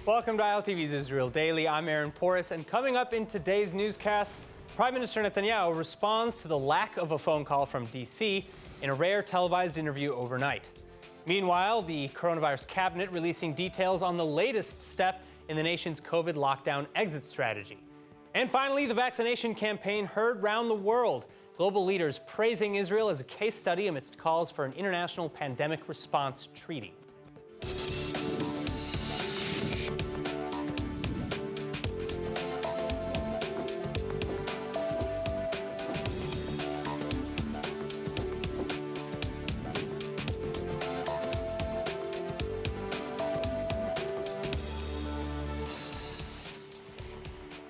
Welcome to ILTV's Israel Daily. I'm Aaron Porras, and coming up in today's newscast, Prime Minister Netanyahu responds to the lack of a phone call from D.C. in a rare televised interview overnight. Meanwhile, the coronavirus cabinet releasing details on the latest step in the nation's COVID lockdown exit strategy. And finally, the vaccination campaign heard round the world. Global leaders praising Israel as a case study amidst calls for an international pandemic response treaty.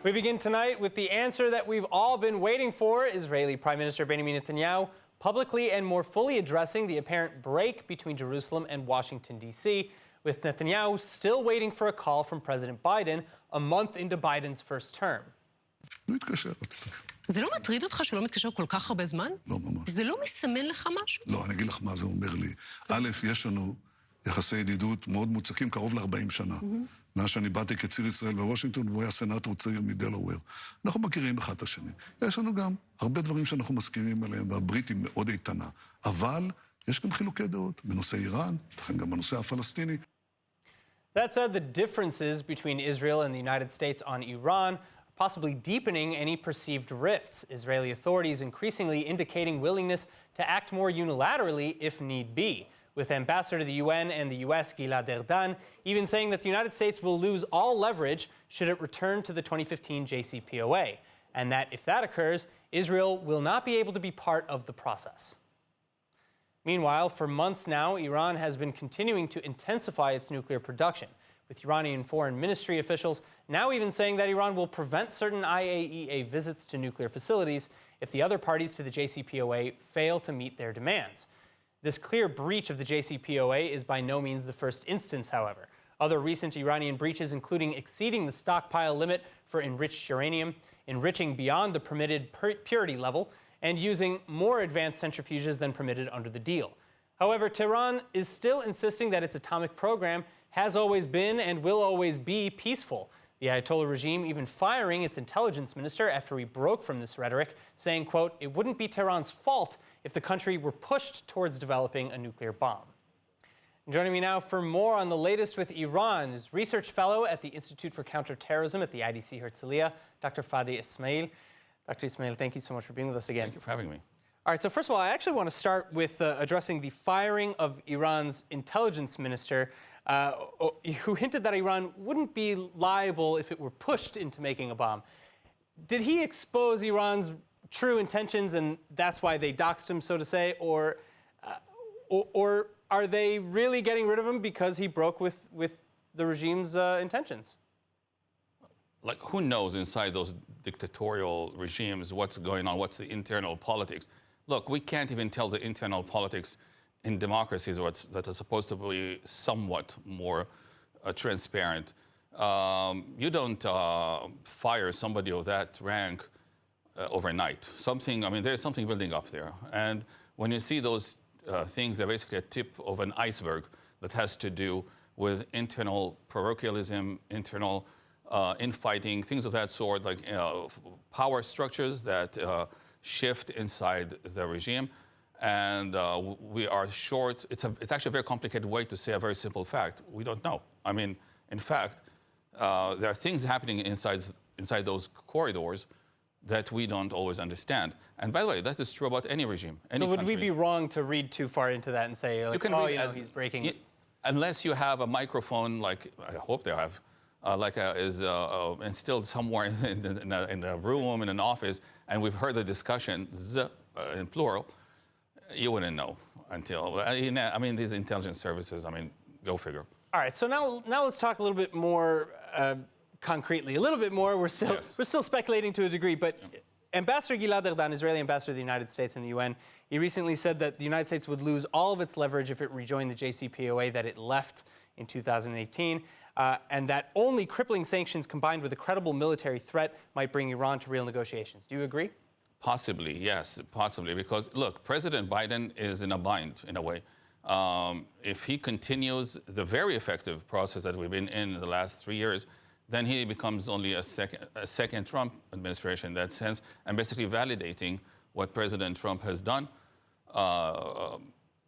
We begin tonight with the answer that we've all been waiting for. Israeli Prime Minister Benjamin Netanyahu publicly and more fully addressing the apparent break between Jerusalem and Washington, D.C., with Netanyahu still waiting for a call from President Biden a month into Biden's first term. זה לא מטריד אותך שלא מתקשר כל כך הרבה זמן? לא, ממש. זה לא מסמן לך משהו? לא, אני אגיד לך מה זה אומר לי. א', יש לנו יחסי ידידות מאוד מוצקים, קרוב ל-40 שנה. מאז שאני באתי כציר ישראל בוושינגטון, והוא היה סנאטור צעיר מדלוור. אנחנו מכירים אחד את השני. יש לנו גם הרבה דברים שאנחנו מסכימים עליהם, והברית היא מאוד איתנה. אבל יש גם חילוקי דעות בנושא איראן, לכן גם בנושא הפלסטיני. That said, the differences between Israel and the United States on Iran are possibly deepening any perceived rifts. Israeli authorities increasingly indicating willingness to act more unilaterally if need be, with Ambassador to the UN and the U.S. Gilad Erdan even saying that the United States will lose all leverage should it return to the 2015 JCPOA, and that if that occurs, Israel will not be able to be part of the process. Meanwhile, for months now, Iran has been continuing to intensify its nuclear production, with Iranian foreign ministry officials now even saying that Iran will prevent certain IAEA visits to nuclear facilities if the other parties to the JCPOA fail to meet their demands. This clear breach of the JCPOA is by no means the first instance, however. Other recent Iranian breaches, including exceeding the stockpile limit for enriched uranium, enriching beyond the permitted purity level, and using more advanced centrifuges than permitted under the deal. However, Tehran is still insisting that its atomic program has always been and will always be peaceful. The Ayatollah regime even firing its intelligence minister after he broke from this rhetoric, saying, quote, "It wouldn't be Tehran's fault if the country were pushed towards developing a nuclear bomb." Joining me now for more on the latest with Iran is research fellow at the Institute for Counterterrorism at the IDC Herzliya, Dr. Fadi Ismail. Dr. Ismail, thank you so much for being with us again. Thank you for having me. All right, so first of all, I actually want to start with addressing the firing of Iran's intelligence minister, who hinted that Iran wouldn't be liable if it were pushed into making a bomb. Did he expose Iran's true intentions and that's why they doxed him, so to say, or are they really getting rid of him because he broke with the regime's intentions? Like, who knows inside those dictatorial regimes what's going on, what's the internal politics? Look, we can't even tell the internal politics in democracies that are supposed to be somewhat more transparent. You don't fire somebody of that rank overnight. There's something building up there. And when you see those things, they're basically a tip of an iceberg that has to do with internal parochialism, internal infighting, things of that sort, like power structures that shift inside the regime. And we are short. It's actually a very complicated way to say a very simple fact. We don't know. In fact, there are things happening inside those corridors that we don't always understand. And by the way, that is true about any regime, any So would country. we be wrong to read too far into that and say, like, he's breaking? Unless you have a microphone, like I hope they have, is instilled somewhere in a room, in an office, and we've heard the discussions in plural, you wouldn't know until, these intelligence services, go figure. All right, so now let's talk a little bit more concretely. A little bit more, we're still speculating to a degree, but Ambassador Gilad Erdan, Israeli ambassador to the United States in the UN, he recently said that the United States would lose all of its leverage if it rejoined the JCPOA that it left in 2018, and that only crippling sanctions combined with a credible military threat might bring Iran to real negotiations. Do you agree? Possibly, yes, possibly, because look, President Biden is in a bind in a way. If he continues the very effective process that we've been in the last 3 years, then he becomes only a second Trump administration in that sense, and basically validating what President Trump has done.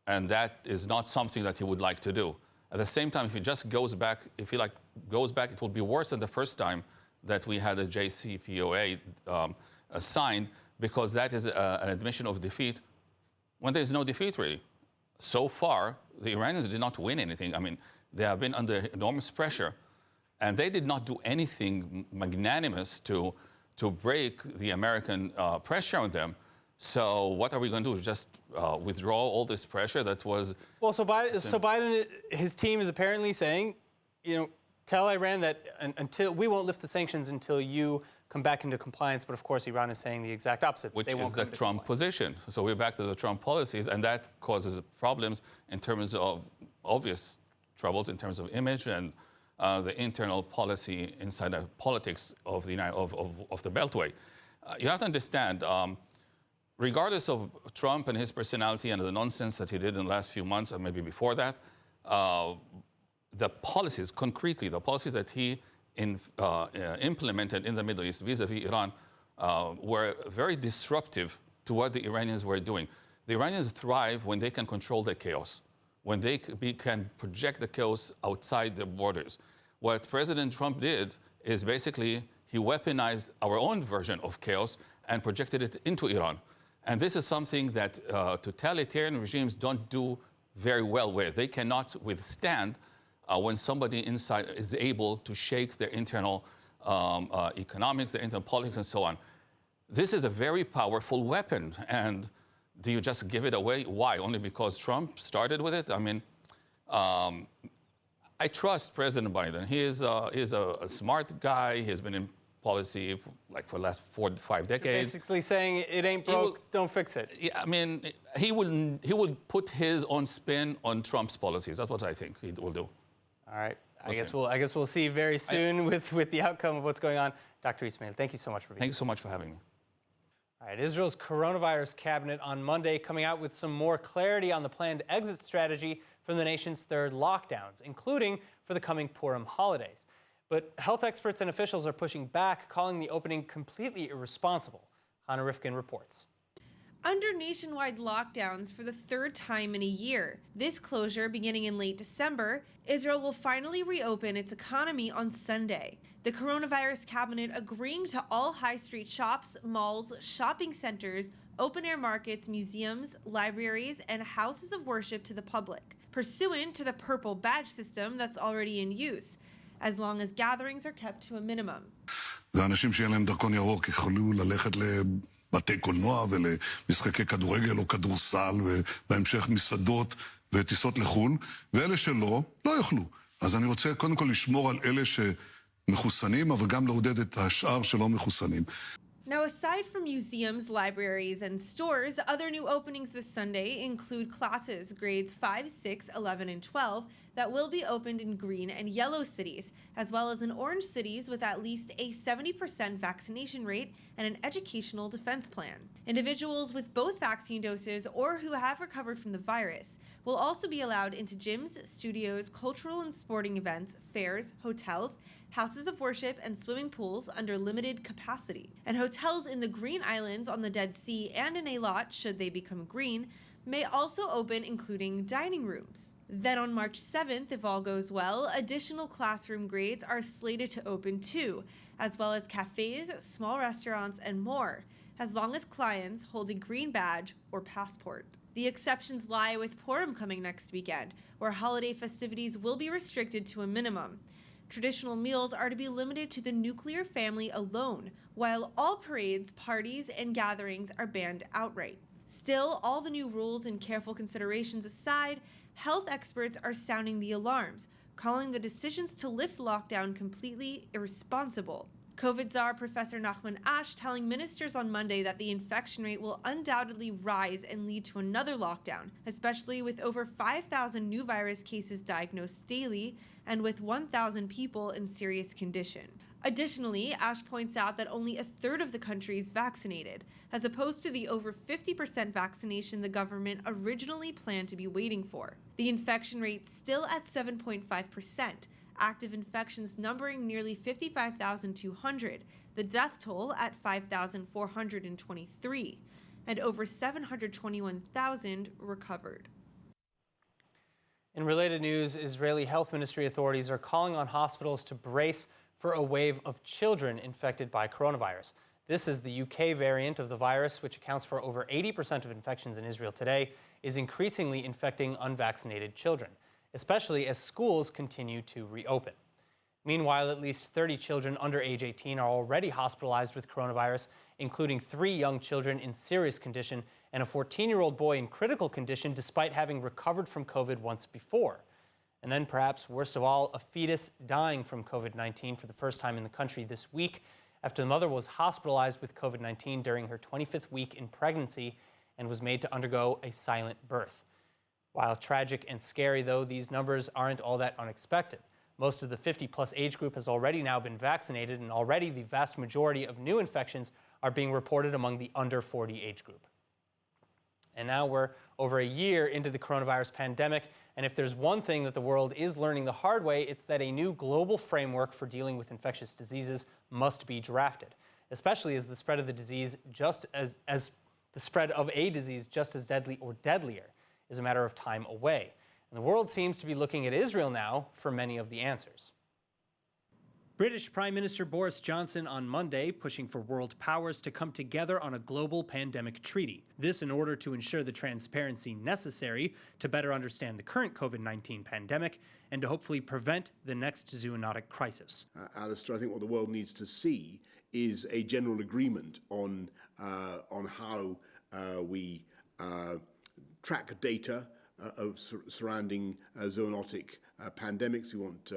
And that is not something that he would like to do. At the same time, if he just goes back, it will be worse than the first time that we had a JCPOA signed, because that is an admission of defeat when there is no defeat, really. So far, the Iranians did not win anything. I mean, they have been under enormous pressure, and they did not do anything magnanimous to break the American pressure on them. So what are we going to do? Just withdraw all this pressure that was... Well, so Biden, his team is apparently saying, tell Iran that until we won't lift the sanctions until you come back into compliance. But of course, Iran is saying the exact opposite. Which is the Trump position. So we're back to the Trump policies, and that causes problems in terms of obvious troubles in terms of image and the internal policy inside the politics of the Beltway. You have to understand, regardless of Trump and his personality and the nonsense that he did in the last few months, or maybe before that, the policies, concretely, the policies that he implemented in the Middle East vis-a-vis Iran were very disruptive to what the Iranians were doing. The Iranians thrive when they can control the chaos, when they can project the chaos outside their borders. What President Trump did is basically he weaponized our own version of chaos and projected it into Iran. And this is something that totalitarian regimes don't do very well with. They cannot withstand when somebody inside is able to shake their internal economics, their internal politics, and so on. This is a very powerful weapon. And do you just give it away? Why? Only because Trump started with it? I mean, I trust President Biden. He is a smart guy. He's been in policy for the last 4 to 5 decades. You're basically saying it ain't broke, don't fix it. Yeah, I mean, he will put his own spin on Trump's policies. That's what I think he will do. All right. I guess we'll see very soon with the outcome of what's going on. Dr. Ismail, thank you so much for being here. Thank you so much for having me. All right, Israel's coronavirus cabinet on Monday coming out with some more clarity on the planned exit strategy from the nation's third lockdowns, including for the coming Purim holidays. But health experts and officials are pushing back, calling the opening completely irresponsible. Hannah Rifkin reports. Under nationwide lockdowns for the third time in a year, this closure beginning in late December, Israel will finally reopen its economy on Sunday. The coronavirus cabinet agreeing to all high street shops, malls, shopping centers, open-air markets, museums, libraries, and houses of worship to the public, pursuant to the purple badge system that's already in use, as long as gatherings are kept to a minimum. ואנשים שיהיה להם דרכון ירוק יכולו ללכת לבתי קולנוע ולמשחקי כדורגל או כדורסל ובהמשך מסעדות וטיסות לחו"ל, ואלה שלא, לא יוכלו. אז אני רוצה קודם כל לשמור על אלה שמחוסנים, אבל גם לעודד את השאר שלא מחוסנים. Now, aside from museums, libraries, and stores, other new openings this Sunday include classes grades 5, 6, 11, and 12 that will be opened in green and yellow cities, as well as in orange cities with at least a 70% vaccination rate and an educational defense plan. Individuals with both vaccine doses or who have recovered from the virus will also be allowed into gyms, studios, cultural and sporting events, fairs, hotels, houses of worship, and swimming pools under limited capacity. And hotels in the Green Islands on the Dead Sea and in Eilat, should they become green, may also open, including dining rooms. Then on March 7th, if all goes well, additional classroom grades are slated to open too, as well as cafes, small restaurants, and more, as long as clients hold a green badge or passport. The exceptions lie with Purim coming next weekend, where holiday festivities will be restricted to a minimum. Traditional meals are to be limited to the nuclear family alone, while all parades, parties, and gatherings are banned outright. Still, all the new rules and careful considerations aside, health experts are sounding the alarms, calling the decisions to lift lockdown completely irresponsible. COVID czar Professor Nachman Ash telling ministers on Monday that the infection rate will undoubtedly rise and lead to another lockdown, especially with over 5,000 new virus cases diagnosed daily and with 1,000 people in serious condition. Additionally, Ash points out that only a third of the country is vaccinated, as opposed to the over 50% vaccination the government originally planned to be waiting for. The infection rate still at 7.5%. Active infections numbering nearly 55,200, the death toll at 5,423, and over 721,000 recovered. In related news, Israeli health ministry authorities are calling on hospitals to brace for a wave of children infected by coronavirus. This is the UK variant of the virus, which accounts for over 80% of infections in Israel today, is increasingly infecting unvaccinated children, especially as schools continue to reopen. Meanwhile, at least 30 children under age 18 are already hospitalized with coronavirus, including 3 young children in serious condition and a 14-year-old boy in critical condition despite having recovered from COVID once before. And then perhaps worst of all, a fetus dying from COVID-19 for the first time in the country this week after the mother was hospitalized with COVID-19 during her 25th week in pregnancy and was made to undergo a silent birth. While tragic and scary, though, these numbers aren't all that unexpected. Most of the 50-plus age group has already now been vaccinated, and already the vast majority of new infections are being reported among the under 40 age group. And now we're over a year into the coronavirus pandemic, and if there's one thing that the world is learning the hard way, it's that a new global framework for dealing with infectious diseases must be drafted, especially as the spread of the disease the spread of a disease just as deadly or deadlier is a matter of time away. And the world seems to be looking at Israel now for many of the answers. British Prime Minister Boris Johnson on Monday pushing for world powers to come together on a global pandemic treaty. This in order to ensure the transparency necessary to better understand the current COVID-19 pandemic and to hopefully prevent the next zoonotic crisis. Alistair, I think what the world needs to see is a general agreement on how we track data surrounding zoonotic pandemics. We want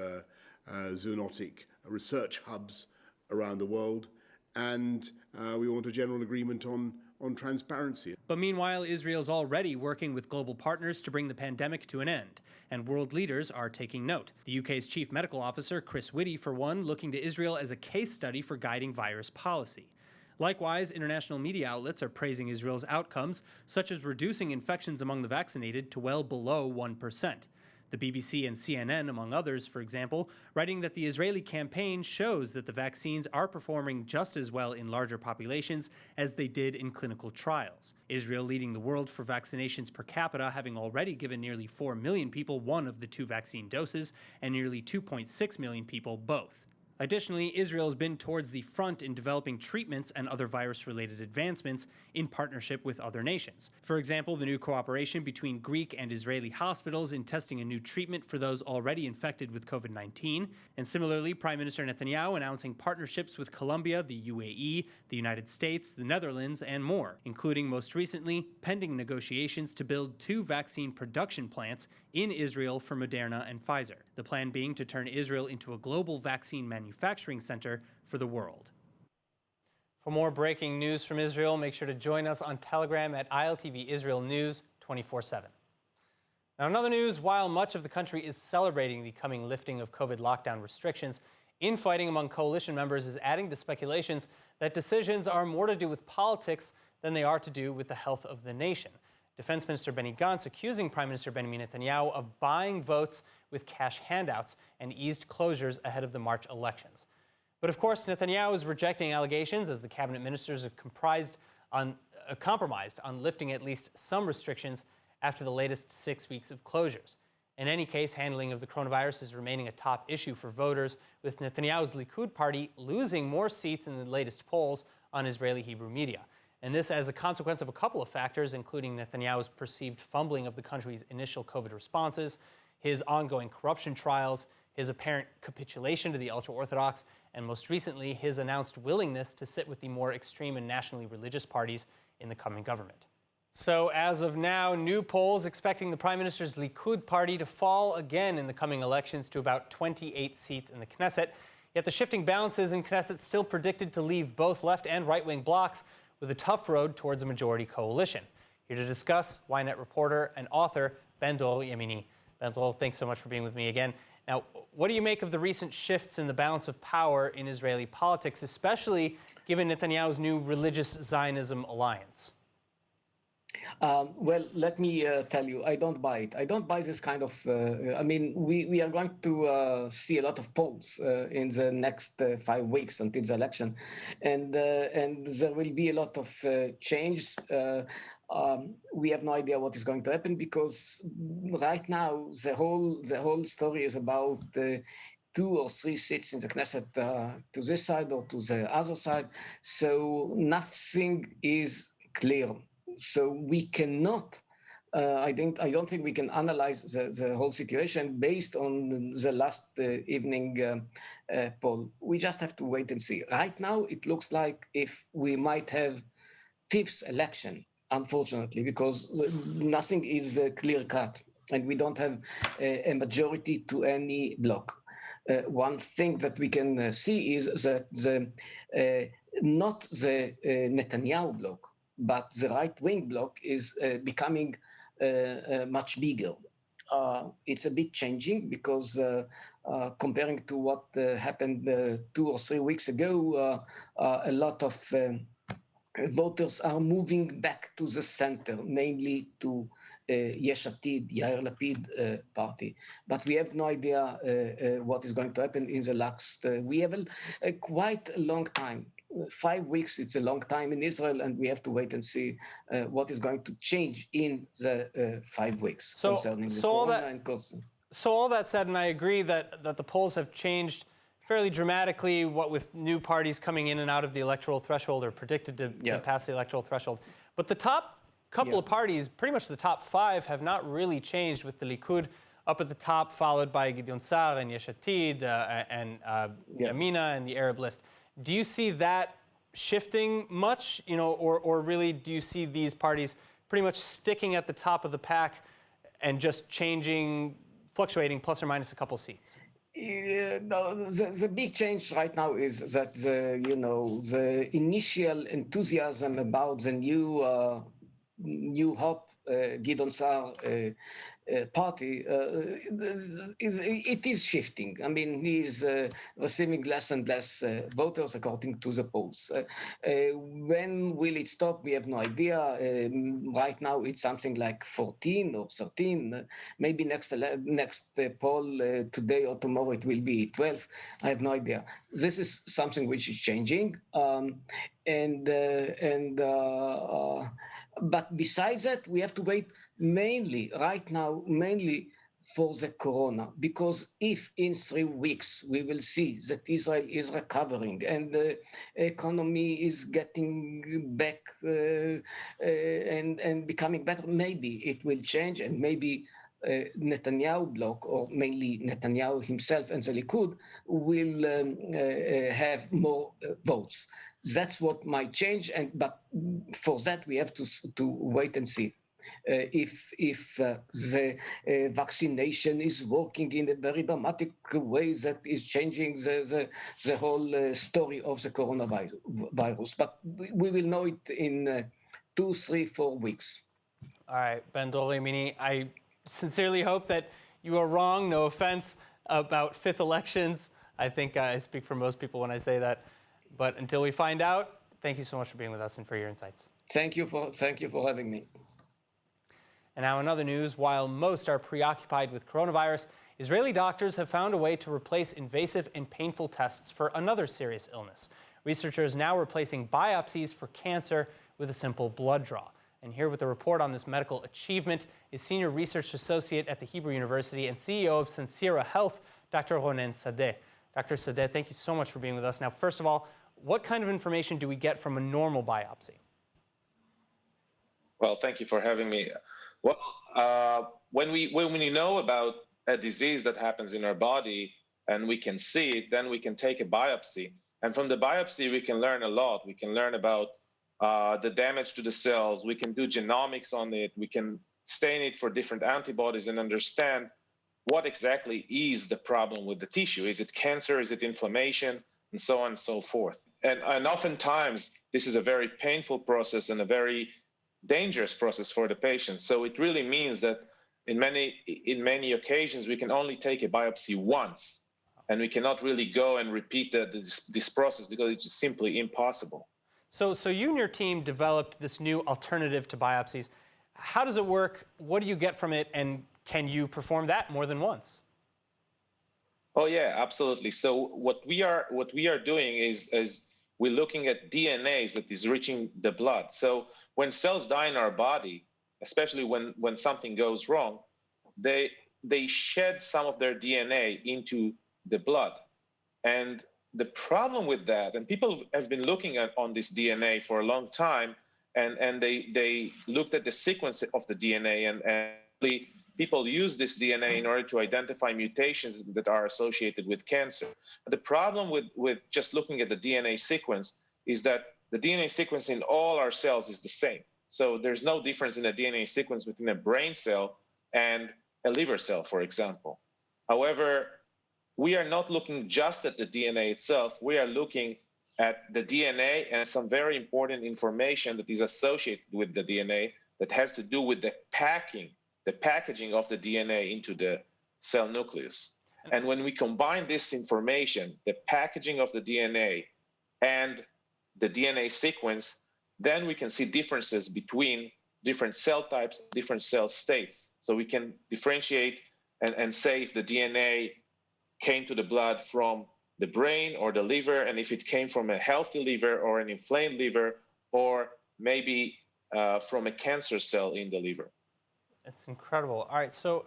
zoonotic research hubs around the world, and we want a general agreement on transparency. But meanwhile, Israel's already working with global partners to bring the pandemic to an end, and world leaders are taking note. The UK's chief medical officer, Chris Whitty, for one, looking to Israel as a case study for guiding virus policy. Likewise, international media outlets are praising Israel's outcomes, such as reducing infections among the vaccinated to well below 1%. The BBC and CNN, among others, for example, writing that the Israeli campaign shows that the vaccines are performing just as well in larger populations as they did in clinical trials. Israel leading the world for vaccinations per capita, having already given nearly 4 million people one of the 2 vaccine doses and nearly 2.6 million people both. Additionally, Israel's been towards the front in developing treatments and other virus-related advancements in partnership with other nations. For example, the new cooperation between Greek and Israeli hospitals in testing a new treatment for those already infected with COVID-19. And similarly, Prime Minister Netanyahu announcing partnerships with Colombia, the UAE, the United States, the Netherlands, and more, including most recently pending negotiations to build 2 vaccine production plants in Israel for Moderna and Pfizer. The plan being to turn Israel into a global vaccine manufacturing center for the world. For more breaking news from Israel, make sure to join us on Telegram at ILTV Israel News 24/7. Now, in other news, while much of the country is celebrating the coming lifting of COVID lockdown restrictions, infighting among coalition members is adding to speculations that decisions are more to do with politics than they are to do with the health of the nation. Defense Minister Benny Gantz accusing Prime Minister Benjamin Netanyahu of buying votes with cash handouts and eased closures ahead of the March elections. But of course, Netanyahu is rejecting allegations as the cabinet ministers are compromised on lifting at least some restrictions after the latest 6 weeks of closures. In any case, handling of the coronavirus is remaining a top issue for voters, with Netanyahu's Likud party losing more seats in the latest polls on Israeli Hebrew media. And this as a consequence of a couple of factors, including Netanyahu's perceived fumbling of the country's initial COVID responses, his ongoing corruption trials, his apparent capitulation to the ultra-Orthodox, and most recently, his announced willingness to sit with the more extreme and nationally religious parties in the coming government. So as of now, new polls expecting the Prime Minister's Likud party to fall again in the coming elections to about 28 seats in the Knesset. Yet the shifting balances in Knesset still predicted to leave both left and right-wing blocs with a tough road towards a majority coalition. Here to discuss, Ynet reporter and author Ben-Dor Yemini. Ben-Dor, thanks so much for being with me again. Now, what do you make of the recent shifts in the balance of power in Israeli politics, especially given Netanyahu's new religious Zionism alliance? Well, let me tell you, I don't buy it. I don't buy this kind of, we are going to see a lot of polls in the next 5 weeks until the election. And there will be a lot of change. We have no idea what is going to happen because right now the whole story is about 2 or 3 seats in the Knesset to this side or to the other side. So nothing is clear. So we cannot, I don't think we can analyze the whole situation based on the last evening poll. We just have to wait and see. Right now, it looks like if we might have 5th election, unfortunately, because nothing is clear cut and we don't have a majority to any bloc. One thing that we can see is that not the Netanyahu bloc, but the right-wing bloc is becoming much bigger. It's a bit changing because comparing to what happened 2 or 3 weeks ago, a lot of voters are moving back to the center, namely to Yesh Atid, Yair Lapid party. But we have no idea what is going to happen in the next. We have quite a long time. 5 weeks, it's a long time in Israel, and we have to wait and see what is going to change in the 5 weeks concerning the corona and causes. So all that said, and I agree that the polls have changed fairly dramatically, what with new parties coming in and out of the electoral threshold or predicted to pass the electoral threshold. But the top couple of parties, pretty much the top 5, have not really changed, with the Likud up at the top, followed by Gideon Sa'ar and Yesh Atid and Yamina and the Arab List. Do you see that shifting much, or really do you see these parties pretty much sticking at the top of the pack and just fluctuating plus or minus a couple seats? The big change right now is that the initial enthusiasm about the new hope Gideon Sa'ar party it is shifting. I mean, he is receiving less and less voters according to the polls. When will it stop? We have no idea. Right now, it's something like 14 or 13. Maybe next poll today or tomorrow it will be 12. I have no idea. This is something which is changing, but besides that, we have to wait mainly for the corona, because if in 3 weeks we will see that Israel is recovering and the economy is getting back and becoming better, maybe it will change, and maybe Netanyahu bloc, or mainly Netanyahu himself and the Likud, will have more votes. That's what might change, but for that we have to wait and see if the vaccination is working in a very dramatic way that is changing the whole story of the coronavirus. But we will know it in 2, 3, 4 weeks. All right, Ben-Dor Yemini, I sincerely hope that you are wrong. No offense about 5th elections. I think I speak for most people when I say that. But until we find out, thank you so much for being with us and for your insights. Thank you for having me. And now in other news, while most are preoccupied with coronavirus, Israeli doctors have found a way to replace invasive and painful tests for another serious illness. Researchers now replacing biopsies for cancer with a simple blood draw. And here with a report on this medical achievement is Senior Research Associate at the Hebrew University and CEO of Sensira Health, Dr. Ronen Sadeh. Dr. Sadeh, thank you so much for being with us. Now, first of all, what kind of information do we get from a normal biopsy? Well, thank you for having me. Well, when we know about a disease that happens in our body and we can see it, then we can take a biopsy. And from the biopsy, we can learn a lot. We can learn about the damage to the cells. We can do genomics on it. We can stain it for different antibodies and understand what exactly is the problem with the tissue. Is it cancer? Is it inflammation? And so on and so forth. And oftentimes, this is a very painful process and a very dangerous process for the patient. So it really means that in many occasions, we can only take a biopsy once, and we cannot really go and repeat this process because it's just simply impossible. So you and your team developed this new alternative to biopsies. How does it work? What do you get from it? And can you perform that more than once? Oh yeah, absolutely. So what we are doing is we're looking at DNAs that is reaching the blood. So when cells die in our body, especially when something goes wrong, they shed some of their DNA into the blood. And the problem with that, and people have been looking on this DNA for a long time, and they looked at the sequence of the DNA, and people use this DNA in order to identify mutations that are associated with cancer. But the problem with just looking at the DNA sequence is that the DNA sequence in all our cells is the same. So there's no difference in the DNA sequence between a brain cell and a liver cell, for example. However, we are not looking just at the DNA itself. We are looking at the DNA and some very important information that is associated with the DNA that has to do with the packaging of the DNA into the cell nucleus. And when we combine this information, the packaging of the DNA and the DNA sequence, then we can see differences between different cell types, different cell states. So we can differentiate and say if the DNA came to the blood from the brain or the liver, and if it came from a healthy liver or an inflamed liver, or maybe from a cancer cell in the liver. It's incredible. All right, so,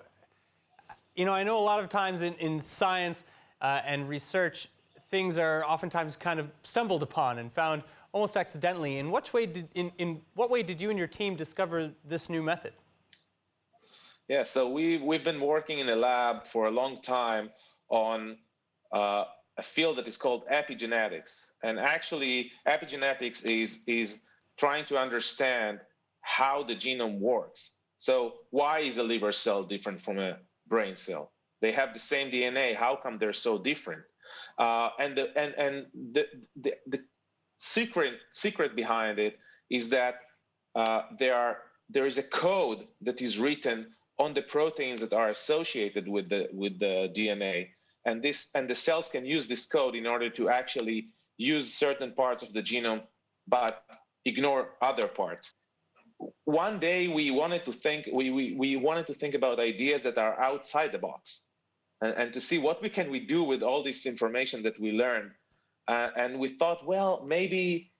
I know a lot of times in science and research, things are oftentimes kind of stumbled upon and found almost accidentally. In what way did you and your team discover this new method? Yeah, so we've been working in a lab for a long time on a field that is called epigenetics. And actually, epigenetics is trying to understand how the genome works. So why is a liver cell different from a brain cell? They have the same DNA. How come they're so different? And the secret behind it is that there is a code that is written on the proteins that are associated with the DNA, and the cells can use this code in order to actually use certain parts of the genome, but ignore other parts. One day we wanted to think about ideas that are outside the box, and to see what we can do with all this information that we learned. And we thought, well, maybe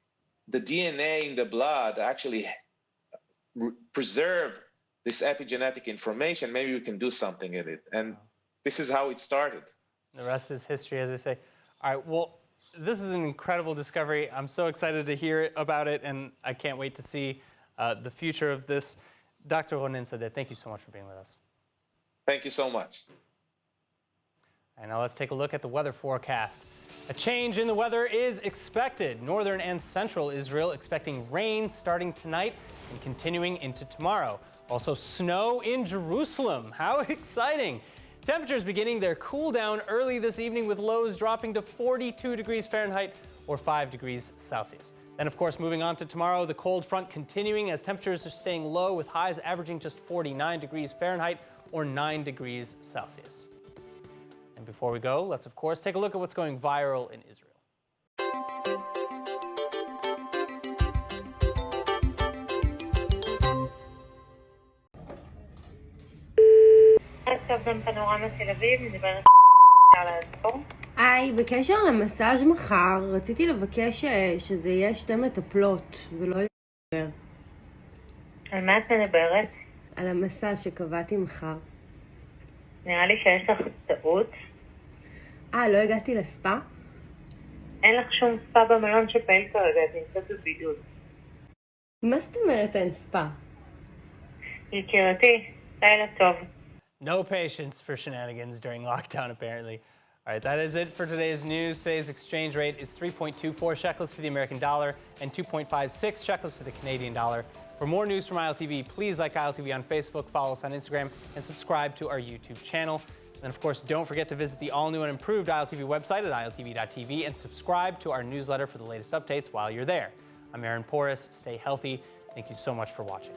the DNA in the blood actually preserve this epigenetic information. Maybe we can do something in it. And this is how it started. The rest is history, as they say. All right, well, this is an incredible discovery. I'm so excited to hear about it, and I can't wait to see the future of this. Dr. Ronen Sadeh, thank you so much for being with us. Thank you so much. And now let's take a look at the weather forecast. A change in the weather is expected. Northern and central Israel expecting rain starting tonight and continuing into tomorrow. Also snow in Jerusalem. How exciting! Temperatures beginning their cool down early this evening with lows dropping to 42 degrees Fahrenheit or 5 degrees Celsius. Then, of course, moving on to tomorrow, the cold front continuing as temperatures are staying low with highs averaging just 49 degrees Fahrenheit or 9 degrees Celsius. And before we go, let's, of course, take a look at what's going viral in Israel. היי, בקשר למסאז' מחר, רציתי לבקש שזה יהיה 2 מטפלות ולא יותר. על מה את מדברת? על המסאז' שקבעתי מחר. נראה לי שיש לך טעות. לא הגעתי לספה? אין לך שום ספה במלון שפעיל כרגע, את נמצאת בבידוד. מה זאת אומרת אין ספה? יקירתי, לילה טוב. No patience for shenanigans during lockdown, apparently. All right, that is it for today's news. Today's exchange rate is 3.24 shekels to the American dollar and 2.56 shekels to the Canadian dollar. For more news from ILTV, please like ILTV on Facebook, follow us on Instagram, and subscribe to our YouTube channel. And of course, don't forget to visit the all-new and improved ILTV website at iltv.tv and subscribe to our newsletter for the latest updates while you're there. I'm Aaron Porras. Stay healthy. Thank you so much for watching.